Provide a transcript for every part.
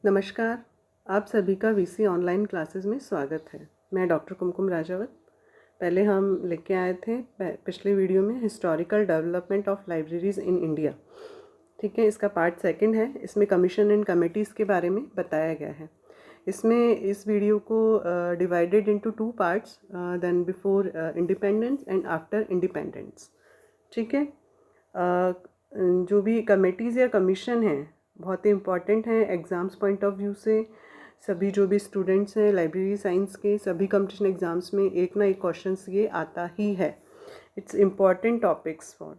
नमस्कार, आप सभी का वीसी ऑनलाइन क्लासेस में स्वागत है। मैं डॉक्टर कुमकुम राजावत। पहले हम लेके आए थे पिछले वीडियो में historical development of libraries in India. ठीक है, इसका पार्ट सेकंड है। इसमें कमीशन एंड कमेटीज़ के बारे में बताया गया है। इसमें इस वीडियो को divided into 2 parts, then before independence and after independence. ठीक है, जो भी कमेटीज़ या कमीशन हैं बहुत ही इम्पॉर्टेंट है एग्ज़ाम्स पॉइंट ऑफ व्यू से। सभी जो भी स्टूडेंट्स हैं लाइब्रेरी साइंस के, सभी कंपटीशन एग्ज़ाम्स में एक ना एक क्वेश्चन ये आता ही है। It's important topics for.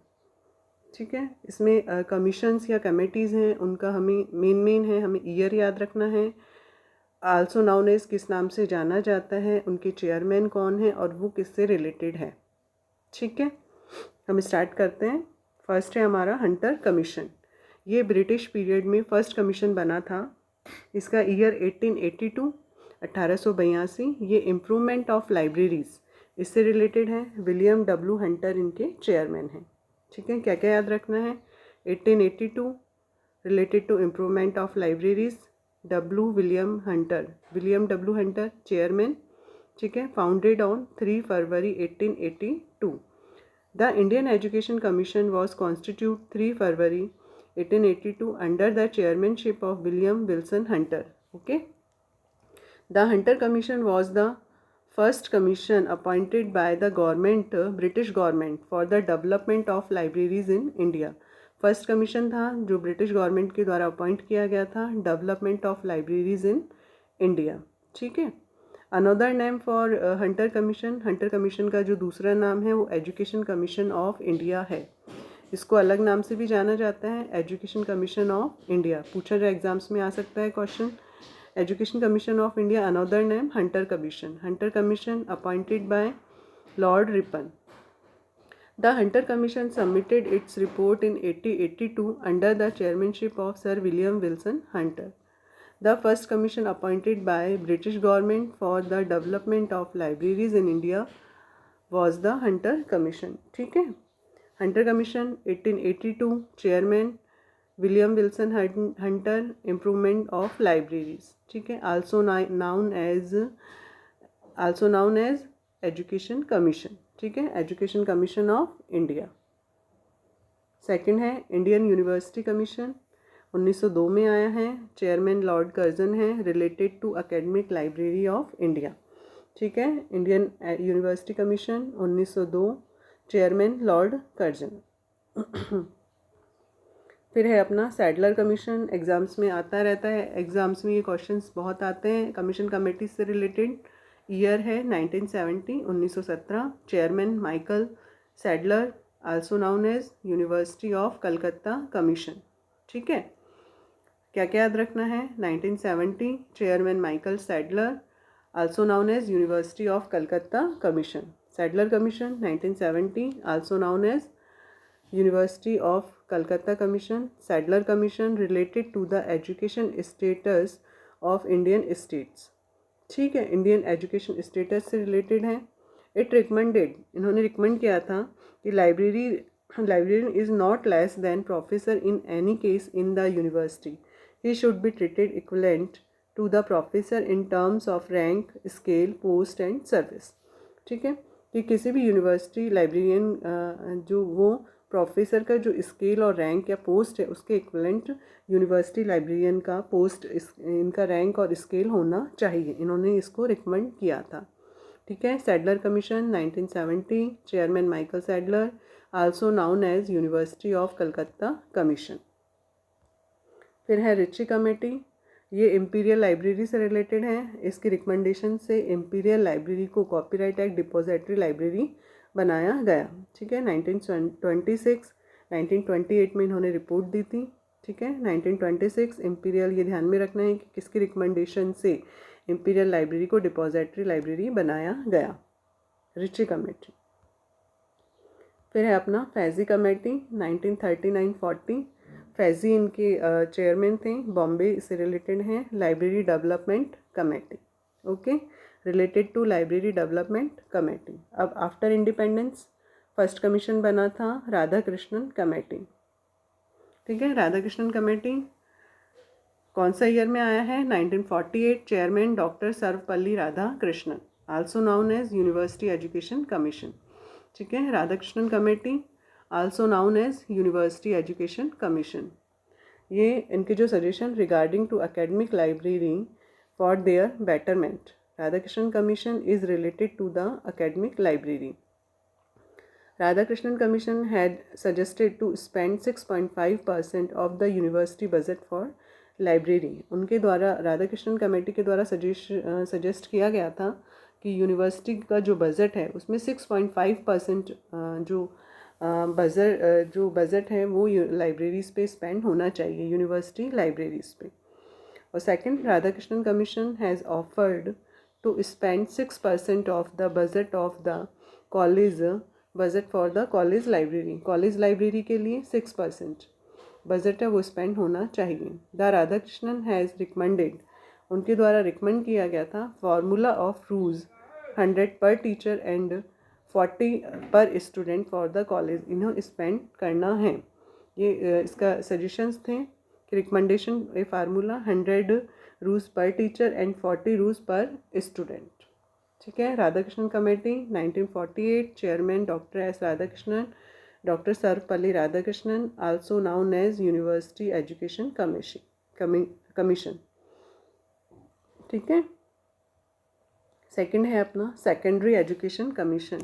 ठीक है, इसमें कमीशंस या कमेटीज़ हैं, उनका हमें मेन है, हमें ईयर याद रखना है। आल्सो नाउन एज किस नाम से जाना जाता है, उनके चेयरमैन कौन है और वो किससे रिलेटेड है। ठीक है, हम स्टार्ट करते हैं। फर्स्ट है हमारा हंटर कमीशन। ये ब्रिटिश पीरियड में फर्स्ट कमीशन बना था। इसका ईयर 1882 1882। ये इम्प्रूवमेंट ऑफ लाइब्रेरीज़ इससे रिलेटेड है। विलियम डब्ल्यू हंटर इनके चेयरमैन हैं। ठीक है, क्या क्या याद रखना है। 1882 related to improvement of libraries. William W Hunter chairman. ठीक है, फाउंडेड ऑन 3 फरवरी 1882। The Indian Education Commission was constituted 3 February 1882 under the chairmanship of William Wilson Hunter. Okay. The Hunter Commission was the first commission appointed by the government, British government, for the development of libraries in India. First commission था जो British government के द्वारा appoint किया गया था development of libraries in India. ठीक है, another name for Hunter commission का जो दूसरा नाम है वो एजुकेशन कमीशन ऑफ इंडिया है। इसको अलग नाम से भी जाना जाता है, एजुकेशन कमीशन ऑफ इंडिया। पूछा जाए एग्जाम्स में आ सकता है question. Education commission of India, another name Hunter commission appointed by Lord Ripon. The Hunter Commission submitted its report in 1882 under the chairmanship of Sir William Wilson Hunter. The first commission appointed by British government for the development of libraries in India was the Hunter Commission. ठीक है, Hunter Commission 1882, chairman William Wilson Hunter, improvement of libraries. ठीक है, also known as Education Commission. ठीक है, education commission of India. Second है Indian university commission, 1902 में आया है। चेयरमैन लॉर्ड कर्जन है, related to academic library of India. ठीक है, Indian university commission 1902, chairman Lord Curzon. फिर है अपना सैडलर कमीशन, एग्ज़ाम्स में आता रहता है। एग्ज़ाम्स में ये क्वेश्चंस बहुत आते हैं कमीशन कमेटी से रिलेटेड। ईयर है 1917। Chairman Michael Sadler, also known as university of Calcutta commission. ठीक है, क्या क्या याद रखना है। 1970 chairman Michael Sadler, also known as university of Calcutta commission. Sadler commission 1970, also known as university of Calcutta commission. Sadler commission related to the education status of Indian states. ठीक है, Indian education status से रिलेटेड है। इन्होंने recommend किया था कि librarian is not less than professor in any case in the university. He should be treated equivalent to the professor in terms of rank, scale, post and service. ठीक है, कि किसी भी यूनिवर्सिटी लाइब्रेरियन जो वो प्रोफेसर का जो scale और रैंक या पोस्ट है उसके इक्वलेंट यूनिवर्सिटी लाइब्रेरियन का पोस्ट, इनका रैंक और स्केल होना चाहिए। इन्होंने इसको रिकमेंड किया था। ठीक है, Sadler commission 1970, chairman Michael Sadler, also known as university of Calcutta commission. फिर है रिची कमेटी, ये इम्पीरियल लाइब्रेरी से रिलेटेड है। इसकी रिकमेंडेशन से इम्पीरियल लाइब्रेरी को कॉपीराइट एक्ट डिपोजिटरी लाइब्रेरी बनाया गया। ठीक है, 1928 में इन्होंने रिपोर्ट दी थी। ठीक है, 1926 इम्पीरियल, ये ध्यान में रखना है कि किसकी रिकमेंडेशन से इम्पीरियल लाइब्रेरी को डिपोजिटरी लाइब्रेरी बनाया गया, रिची कमेटी। फिर है अपना फैजी कमेटी 1939-40। फैजी इनके चेयरमैन थे, बॉम्बे से रिलेटेड हैं। Library development committee, okay, related to library development committee. अब आफ्टर इंडिपेंडेंस फर्स्ट कमीशन बना था राधा कृष्णन कमेटी। ठीक है, राधा कृष्णन कमेटी कौन सा ईयर में आया है? 1948। Chairman doctor Sarvepalli Radhakrishnan, also known as university education commission. ठीक है, Radhakrishnan committee, also known as university education commission. ये इनके जो suggestion regarding to academic library for their betterment, Radhakrishnan commission is related to the academic library. Radhakrishnan Commission had suggested to spend 6.5% of the university budget for library. उनके द्वारा Radhakrishnan committee के द्वारा suggest किया गया था कि यूनिवर्सिटी का जो बजट है उसमें 6.5% जो बजट है वो लाइब्रेरीज़ पे स्पेंड होना चाहिए, यूनिवर्सिटी लाइब्रेरीज़ पे। और second, Radhakrishnan commission has offered to spend 6% of the budget of the college budget for the college library. College library के लिए 6% बजट है वो स्पेंड होना चाहिए। द राधाकृष्णन हैज़ रिकमेंडेड, उनके द्वारा रिकमेंड किया गया था फार्मूला ऑफ रूज 100 पर टीचर एंड 40 पर स्टूडेंट फॉर द कॉलेज, इन्हें स्पेंड करना है। ये इसका सजेशंस थे कि रिकमेंडेशन ए फार्मूला 100 रूज पर टीचर एंड 40 रूज पर स्टूडेंट। ठीक है, Radhakrishnan committee 1948, chairman doctor S Radhakrishnan, doctor Sarvepalli Radhakrishnan, also known as university education commission. ठीक है, सेकंड है अपना secondary education commission.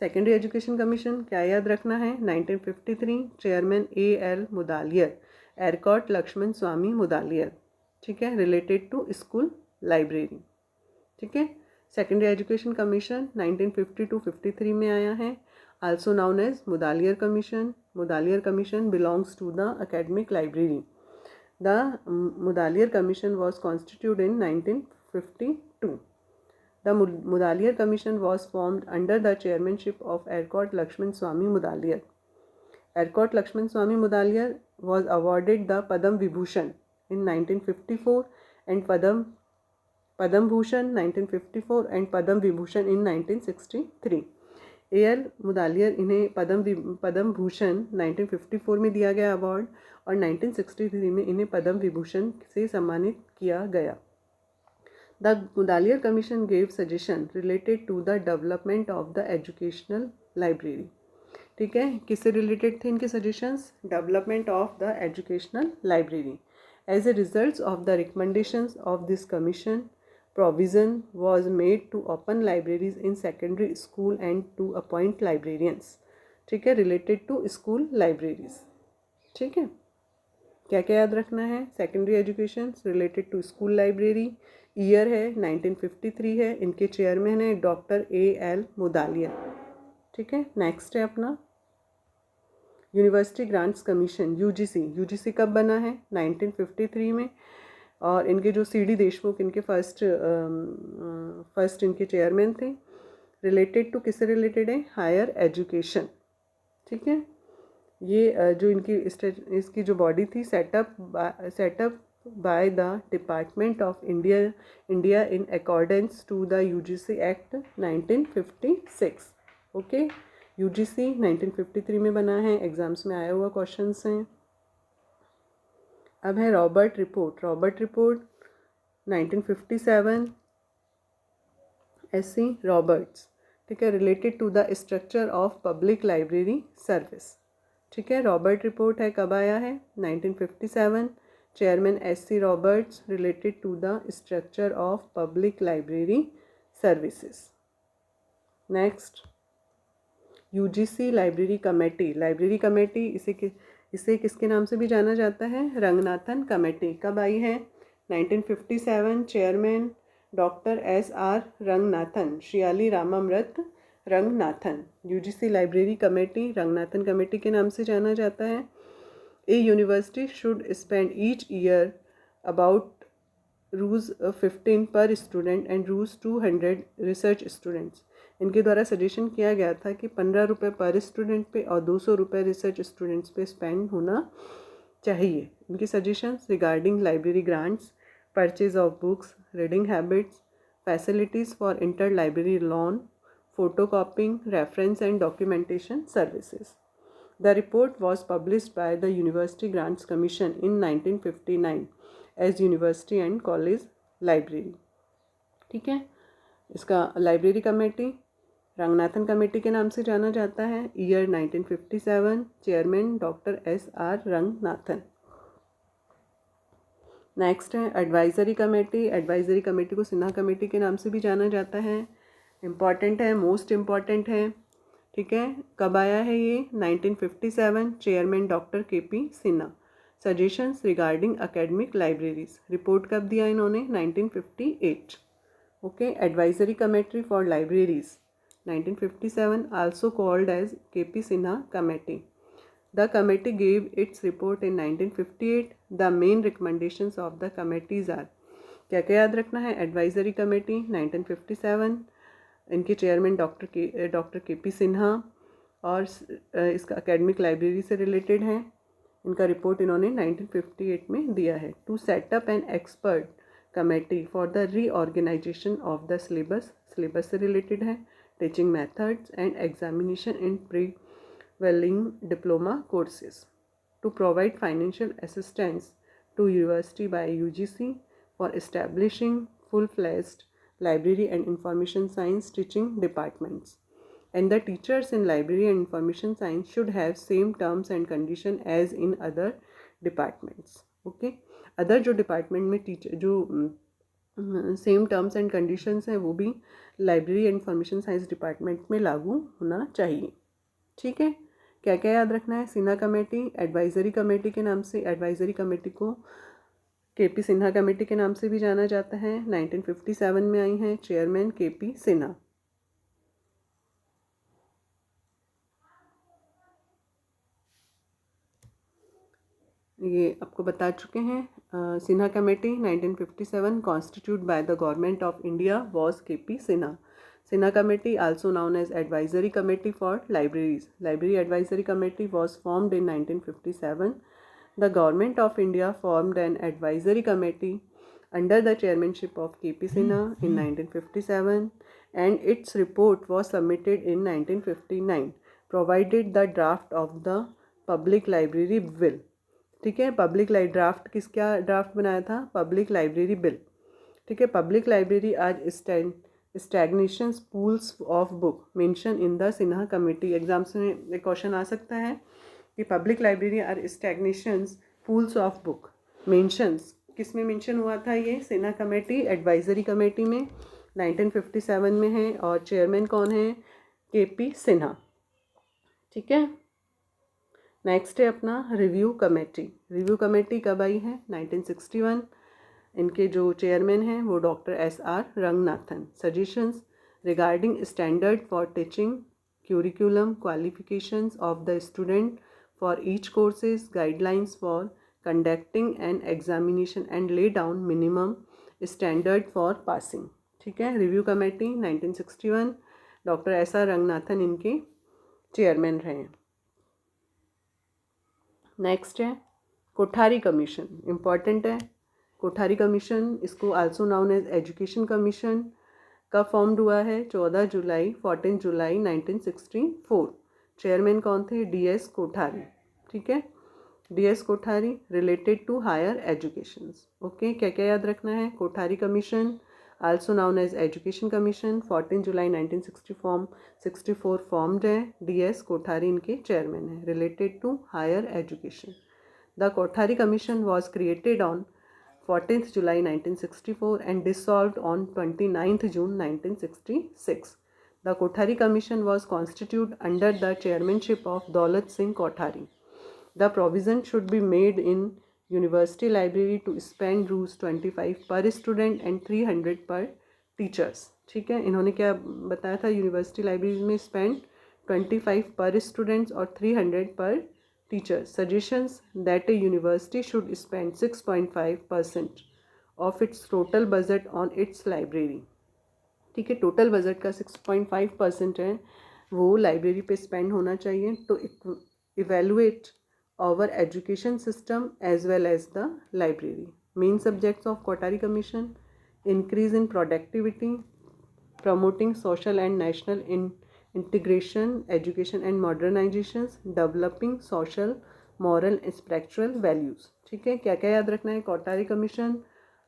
Secondary education commission क्या याद रखना है? 1953, chairman A.L. Mudaliar, Arcot Lakshmanaswami Mudaliar. ठीक है, रिलेटेड टू स्कूल लाइब्रेरी। ठीक है, सेकेंडरी एजुकेशन कमीशन 1950-53 में आया है, also known as Mudaliar commission. Mudaliar commission belongs to the academic library. The Mudaliar commission was constituted in 1952। The Mudaliar Commission was formed under the chairmanship of Ercot Lakshman Swami Mudaliar. Ercot Lakshman Swami Mudaliar was awarded the Padam Vibhushan in 1954 and Padam Bhushan 1954 and Padam Vibhushan in 1963. A.L. Mudaliar इन्हें पद्म भूषण 1954 में दिया गया award और 1963 में इन्हें पद्म विभूषण से सम्मानित किया गया। The Mudaliar Commission gave suggestion related to the development of the educational library. ठीक है, किससे रिलेटेड थे इनके suggestions? Development of the educational library. As a result of the recommendations of this commission, provision was made to open libraries in secondary school and to appoint librarians. ठीक है, related to school libraries. ठीक है, क्या क्या याद रखना है? Secondary education related to school library, year है 1953 है, इनके चेयरमैन है डॉक्टर A.L. मुदालियर। ठीक है, नेक्स्ट है अपना यूनिवर्सिटी ग्रांट्स कमीशन यूजीसी कब बना है? 1953 में, और इनके जो C.D. देशमुख इनके फर्स्ट इनके चेयरमैन थे। रिलेटेड टू किससे रिलेटेड है? Higher education. ठीक है, ये जो इसकी जो बॉडी थी set up by the department of India in accordance to the UGC act 1956। Okay, UGC 1953 में बना है, एग्जाम्स में आया हुआ क्वेश्चंस हैं। अब है रॉबर्ट रिपोर्ट 1957, SC रॉबर्ट्स। ठीक है, related to the structure of public library service. ठीक है, रॉबर्ट रिपोर्ट है, कब आया है? 1957, chairman SC Roberts, related to the structure of public library services. Next, UGC library committee इसे किसके नाम से भी जाना जाता है? रंगनाथन कमेटी। कब आई है? 1957, chairman doctor SR Ranganathan, Shiyali Ramamrita Ranganathan. UGC library committee Ranganathan committee के नाम से जाना जाता है। A university should spend each year about रूज 15 पर स्टूडेंट एंड रूज 200 रिसर्च स्टूडेंट्स। इनके द्वारा सजेशन किया गया था कि 15 रुपये पर स्टूडेंट पे और 200 रुपये रिसर्च स्टूडेंट्स पे स्पेंड होना चाहिए। इनकी suggestions regarding library grants, purchase of books, reading habits, facilities for inter library loan, photocopying, reference and documentation services. The report was published by the University Grants Commission in 1959 as university and college library. ठीक है, इसका library committee Ranganathan committee के नाम से जाना जाता है। Year 1957, chairman doctor SR Ranganathan. Next है एडवाइजरी कमेटी। एडवाइजरी कमेटी को सिन्हा कमेटी के नाम से भी जाना जाता है। इम्पॉर्टेंट है, मोस्ट इम्पॉर्टेंट है। ठीक है, कब आया है ये? 1957, chairman doctor KP Sinha. Suggestions regarding academic libraries, report कब दिया इन्होंने? 1958। Okay, advisory committee for libraries 1957, also called as KP Sinha Committee. The committee gave its report in 1958. The main recommendations of the committees are, क्या क्या याद रखना है? Advisory committee 1957, इनके chairman doctor KP Sinha और इसका एकेडमिक लाइब्रेरी से related है। इनका रिपोर्ट इन्होंने 1958 में दिया है। To set up an expert committee for the reorganisation of the syllabus, syllabus से रिलेटेड है। Teaching methods and examination in prevailing diploma courses, to provide financial assistance to university by UGC for establishing full-fledged library and information science teaching departments, and the teachers in library and information science should have same terms and condition as in other departments. Okay, other जो department में teacher जो same terms and conditions हैं वो भी library and information science department में लागू होना चाहिए। ठीक है, क्या क्या याद रखना है? सिन्हा कमेटी एडवाइजरी कमेटी के नाम से, एडवाइजरी कमेटी को KP सिन्हा कमेटी के नाम से भी जाना जाता है। 1957 में आई हैं, चेयरमैन KP सिन्हा। ये आपको बता चुके हैं। Sinha committee 1957 constitute by the government of India was KP Sinha. Sinha Committee, also known as Advisory Committee for Libraries. Library Advisory Committee was formed in 1957. The Government of India formed an advisory committee under the chairmanship of KP Sinha in 1957, and its report was submitted in 1959, provided the draft of the Public Library Bill. ठीक है, public draft किसका draft बनाया था? Public library bill. ठीक है, public library आज stagnations pools of book mention in the Sinha committee. Exams में एक क्वेश्चन आ सकता है कि public library are stagnations pools of book mentions, किस में मेंशन हुआ था ये? सिन्हा कमेटी एडवाइजरी कमेटी में 1957 में है, और चेयरमैन कौन है? KP सिन्हा। ठीक है, नेक्स्ट है अपना रिव्यू कमेटी। रिव्यू कमेटी कब आई है? 1961। इनके जो चेयरमैन हैं वो doctor SR Ranganathan. Suggestions regarding standard for teaching, curriculum, qualifications of the student for each courses, guidelines for conducting an examination and lay down minimum standard for passing. ठीक है, review committee 1961, doctor SR Ranganathan इनके chairman रहे हैं। Next है Kothari commission, important है। Kothari commission, इसको also known as education commission, कब formed हुआ है? 14 जुलाई 1964। चेयरमैन कौन थे? DS कोठारी। ठीक है, DS Kothari related to higher education. Okay, क्या क्या याद रखना है? Kothari commission also known as education commission, 14 जुलाई 1964 फॉर्म्ड है। DS कोठारी इनके चेयरमैन है, related to higher education. The Kothari commission was created on 14th July 1964 and dissolved on 29th June 1966. The Kothari Commission was constituted under the chairmanship of Daulat Singh Kothari. The provision should be made in university library to spend Rs 25 per student and 300 per teachers. ठीक है, इन्होंने क्या बताया था? University library में spend 25 पर students और 300 पर teachers. Suggestions that a university should spend 6.5% of its total budget on its library. ठीक है, टोटल बजट का 6.5% है वो लाइब्रेरी पे स्पेंड होना चाहिए to evaluate our education system as well as the library. Main subjects of Kothari commission: increase in productivity, promoting social and national integration, education and modernizations, developing social moral spiritual values. ठीक है, क्या क्या याद रखना है? Kothari commission,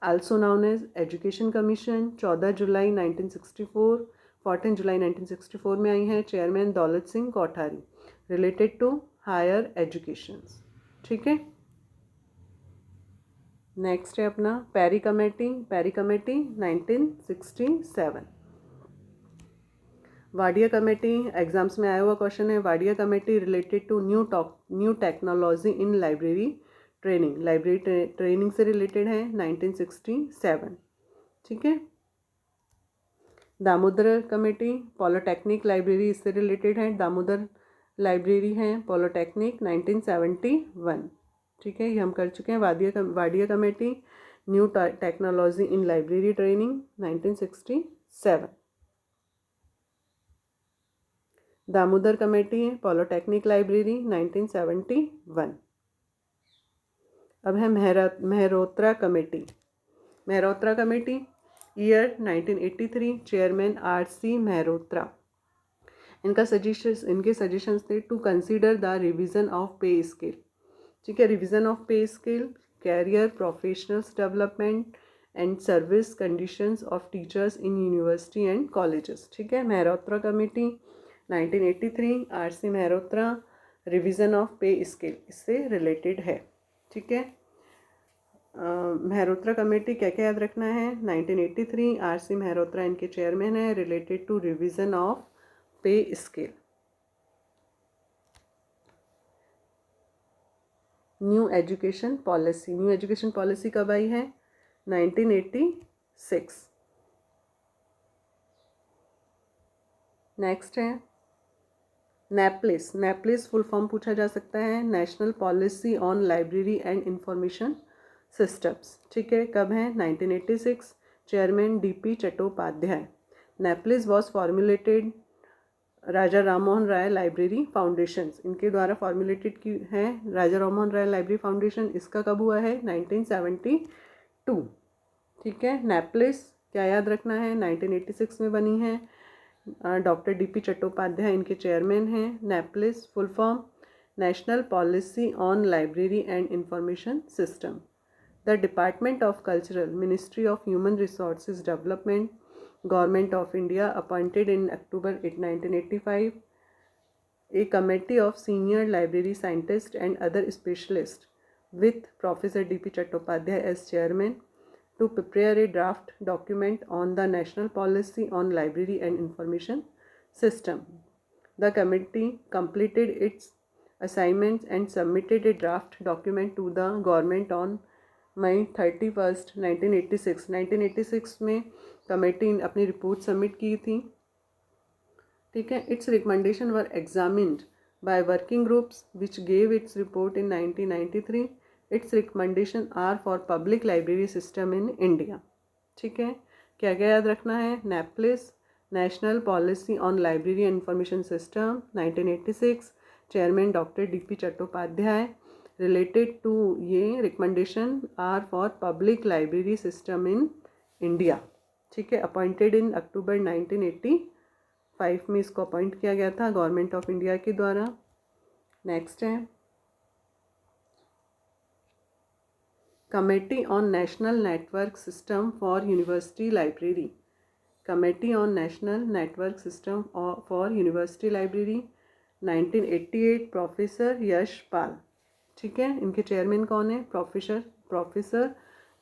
also known as education commission, 14 जुलाई 1964, 14 जुलाई 1964 में आई है। Chairman Daulat Singh Kothari, related to higher education. ठीक है, नेक्स्ट है अपना Perry committee. Perry committee 1967। Wadia committee, exams में आया हुआ क्वेश्चन है। Wadia committee related to new technology in library training, library training से रिलेटेड है, 1967। ठीक है, दामोदर कमेटी पॉलिटेक्निक लाइब्रेरी, इससे रिलेटेड है। दामोदर लाइब्रेरी है पॉलिटेक्निक, 1971। ठीक है, ये हम कर चुके हैं। Wadia committee new technology in library training, 1967। Damodar committee है पॉलिटेक्निक लाइब्रेरी, 1971। अब है Mehrotra committee. Mehrotra committee year 1983, chairman RC Mehrotra. इनके सजेशंस थे to consider the revision of pay scale. ठीक है, revision of pay scale, career professionals development and service conditions of teachers in university and colleges. ठीक है, Mehrotra committee 1983, RC Mehrotra, revision of pay scale इससे related है। ठीक है, Mehrotra committee क्या क्या याद रखना है? 1983, RC मेहरोत्रा इनके चेयरमैन है, related to revision of pay scale. New education policy, new education policy कब आई है? 1986। नेक्स्ट है नेपलिस। नेपलिस फुल फॉर्म पूछा जा सकता है, national policy on library and information systems. ठीक है, कब है? 1986, chairman DP Chattopadhyay. NAPLIS was formulated Raja Rammohun Roy library foundation, इनके द्वारा फॉर्मुलेटेड की है राजा राममोहन राय लाइब्रेरी फाउंडेशन। इसका कब हुआ है? 1972। ठीक है, नेपलिस क्या याद रखना है? 1986 में बनी है, डॉक्टर DP चट्टोपाध्याय इनके चेयरमैन हैं। NAPLIS full form national policy on library and information system. The department of cultural, ministry of human resources development, Government of India appointed in October 1985 a committee of senior library scientists and other specialists with Professor DP Chattopadhyay as chairman to prepare a draft document on the national policy on library and information system. The committee completed its assignments and submitted a draft document to the government on May 31st, 1986। 1986 में committee अपनी report submit की थी। ठीक है, its recommendation were examined by working groups which gave its report in 1993। Its recommendation are for public library system in India. ठीक है, क्या क्या याद रखना है? NAPLIS national policy on library and information system, 1986, chairman doctor DP Chattopadhyay. Related to ये recommendation are for public library system in India. ठीक है, अपॉइंटेड इन अक्टूबर 1985 में इसको अपॉइंट किया गया था गवर्नमेंट ऑफ इंडिया के द्वारा। नेक्स्ट है committee on national network system for university library. Committee on national network system for university library, 1988, professor Yashpal. ठीक है, इनके चेयरमैन कौन है? Professor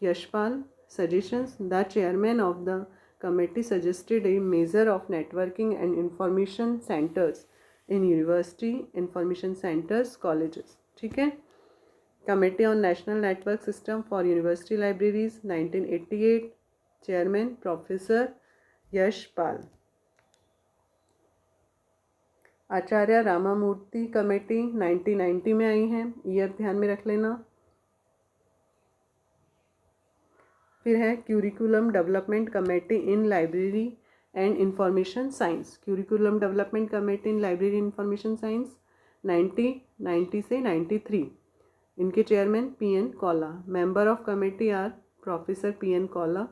Yashpal. Suggestions: the chairman of the committee suggested a measure of networking and information centers in university, information centers, colleges. ठीक है, Committee on National Network System for University Libraries, 1988, chairman Professor Yashpal. Acharya Ramamurti committee 1990 में आई है, year ध्यान में रख लेना। फिर है curriculum development committee in library and information science. Curriculum development committee in library information science, 1990 से 93। इनके chairman PN Kaula. Member of committee are professor PN Kaula,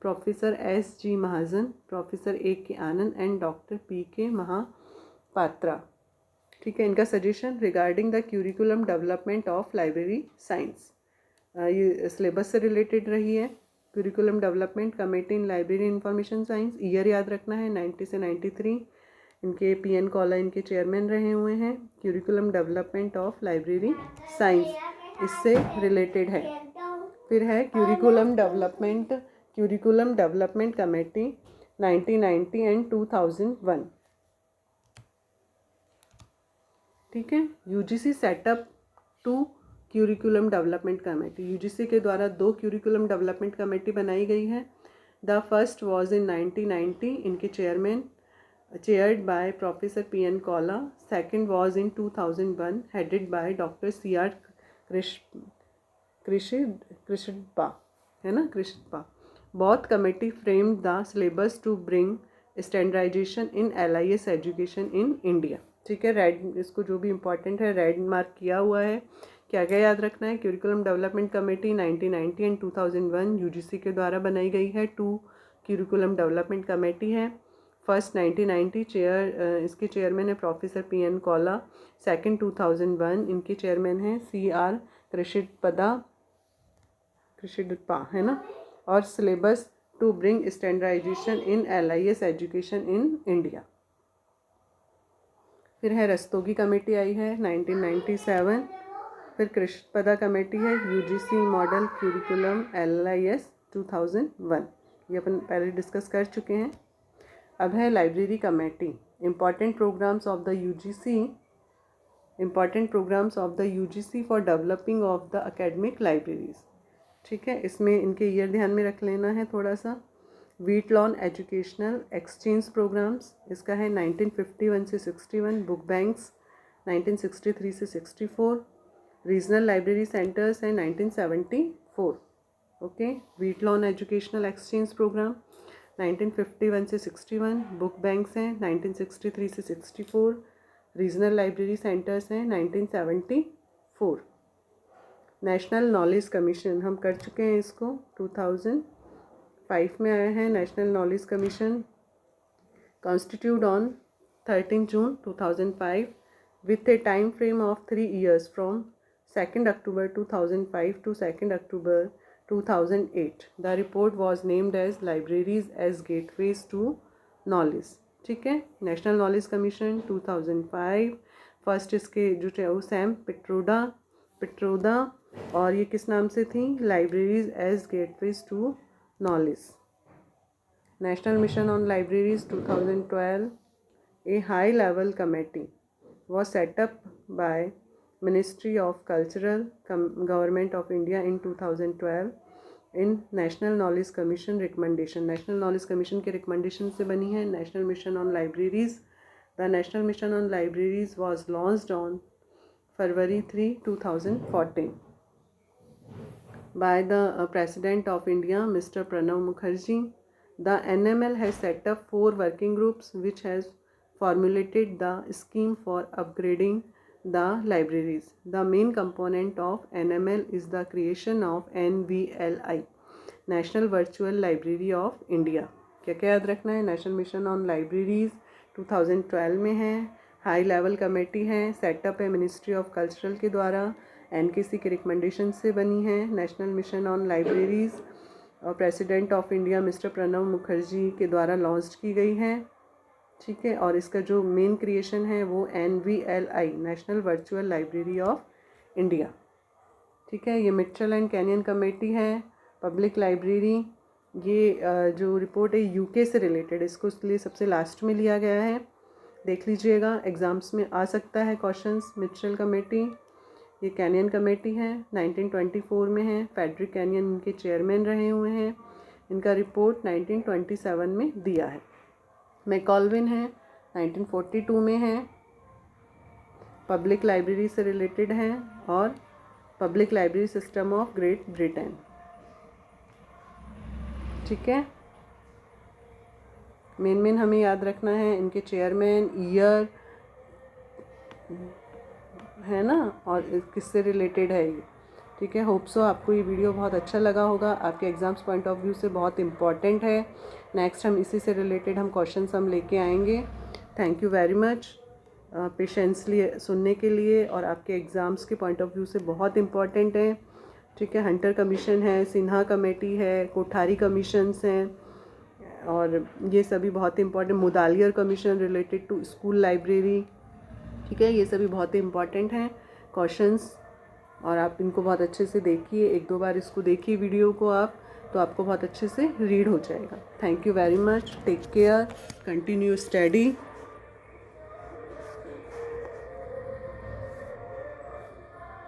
professor SG Mahajan, professor AK Anand and doctor PK Mahapatra. ठीक है। इनका suggestion regarding the curriculum development of library science, ये syllabus से related रही है। Curriculum development committee in library information science, year याद रखना है 90 से 93। इनके PN कॉला इनके चेयरमैन रहे हुए हैं। Curriculum development of library science इससे रिलेटेड है। फिर है क्यूरिकुलम डेवलपमेंट कमेटी 1990 एंड 2001। ठीक है। UGC setup 2 curriculum development committee, UGC के द्वारा 2 क्यूरिकुलम डेवलपमेंट कमेटी बनाई गई है। द फर्स्ट वॉज इन 1990, इनके chairman chaired by Professor PN Kola. Second was in 2001, headed by Dr. CR Krishidpa, है ना, Krishnappa. Both committee framed the syllabus to bring standardization in LIS education in India. ठीक है। Red, इसको जो भी important है red mark किया हुआ है। क्या क्या याद रखना है? Curriculum development committee 1990 and 2001 UGC के द्वारा बनाई गई है। 2 क्यूरिकुलम डेवलपमेंट कमेटी है। फर्स्ट 1990 इसके चेयरमैन है प्रोफेसर PN कॉला। सेकंड 2001 इनके चेयरमैन हैं CR कृषिडपा, है ना। और syllabus to bring standardisation in LIS education in India. फिर है रस्तोगी कमेटी आई है 1997। फिर कृष्णपदा कमेटी है UGC मॉडल क्यूरिकुलम LIS 2001, ये अपन पहले डिस्कस कर चुके हैं। अब है library committee, important programmes of the UGC for developing of the academic libraries. ठीक है। इसमें इनके ईयर ध्यान में रख लेना है थोड़ा सा। व्हीटलॉन एजुकेशनल एक्सचेंज प्रोग्राम्स, इसका है 1951 से 61। बुक बैंक्स 1963 से 64। रीजनल लाइब्रेरी सेंटर्स है 1974। ओके। व्हीटलॉन एजुकेशनल एक्सचेंज प्रोग्राम 1951 से 61। बुक बैंक्स हैं 1963 से 64। रीजनल लाइब्रेरी सेंटर्स हैं 1974। नेशनल नॉलेज कमीशन हम कर चुके हैं, इसको 2005 में आया है। National knowledge commission constitute on 13 June 2005 with A time frame of 3 years from 2 October 2005 to 2 October 2008. The report was named as Libraries as Gateways to Knowledge. ठीक है। National knowledge commission 2005। फर्स्ट इसके जो थे वो सैम पिट्रोदा, और ये किस नाम से थी? Libraries as gateways to knowledge. National mission on libraries 2012। A high level committee was set up by Ministry of Cultural Government of India in 2012 in National Knowledge Commission recommendation. National Knowledge Commission के recommendation से बनी है National Mission on Libraries. The National Mission on Libraries was launched on February 3, 2014 by the President of India, Mr. Pranav Mukherjee. The NML has set up 4 working groups which has formulated the scheme for upgrading the libraries. The main component of NML is the creation of NVLI, National Virtual Library of India. क्या क्या याद रखना है? National mission on libraries 2012 में है, high level committee है, setup है ministry of cultural के द्वारा, NKC के रिकमेंडेशन से बनी है। नेशनल मिशन ऑन लाइब्रेरीज और president of India mister Pranab Mukherjee के द्वारा लॉन्च की गई है। ठीक है। और इसका जो मेन क्रिएशन है वो NVLI, national virtual library of India. ठीक है। ये मिट्चल एंड कैनियन कमेटी है, पब्लिक लाइब्रेरी। ये जो रिपोर्ट है UK से रिलेटेड, इसको इसलिए सबसे लास्ट में लिया गया है, देख लीजिएगा, एग्ज़ाम्स में आ सकता है क्वेश्चंस। मिट्चल कमेटी, ये कैनियन कमेटी है, 1924 में है। फेडरिक कैनियन इनके चेयरमैन रहे हुए हैं। इनका रिपोर्ट 1927 में दिया है। मैकॉल्विन है, 1942 में है, पब्लिक लाइब्रेरी से रिलेटेड है, और public library system of great Britain. ठीक है। मेन हमें याद रखना है इनके चेयरमैन, ईयर, है ना, और किससे रिलेटेड है ये। ठीक है। होप सो आपको ये वीडियो बहुत अच्छा लगा होगा, आपके एग्ज़ाम्स पॉइंट ऑफ व्यू से बहुत इम्पॉर्टेंट है। नेक्स्ट हम इसी से रिलेटेड हम क्वेश्चंस हम लेके आएंगे। Thank you very much. Patiently सुनने के लिए और आपके एग्ज़ाम्स के पॉइंट ऑफ व्यू से बहुत इम्पॉर्टेंट है। ठीक है, हंटर कमीशन है, सिन्हा कमेटी है, कोठारी कमीशंस हैं और ये सभी बहुत important, Mudaliar commission related to school library. ठीक है, ये सभी बहुत इम्पॉर्टेंट हैं क्वेश्चंस और आप इनको बहुत अच्छे से देखिए। 1-2 बार इसको देखिए वीडियो को आप, तो आपको बहुत अच्छे से रीड हो जाएगा। Thank you very much, take care, continue study.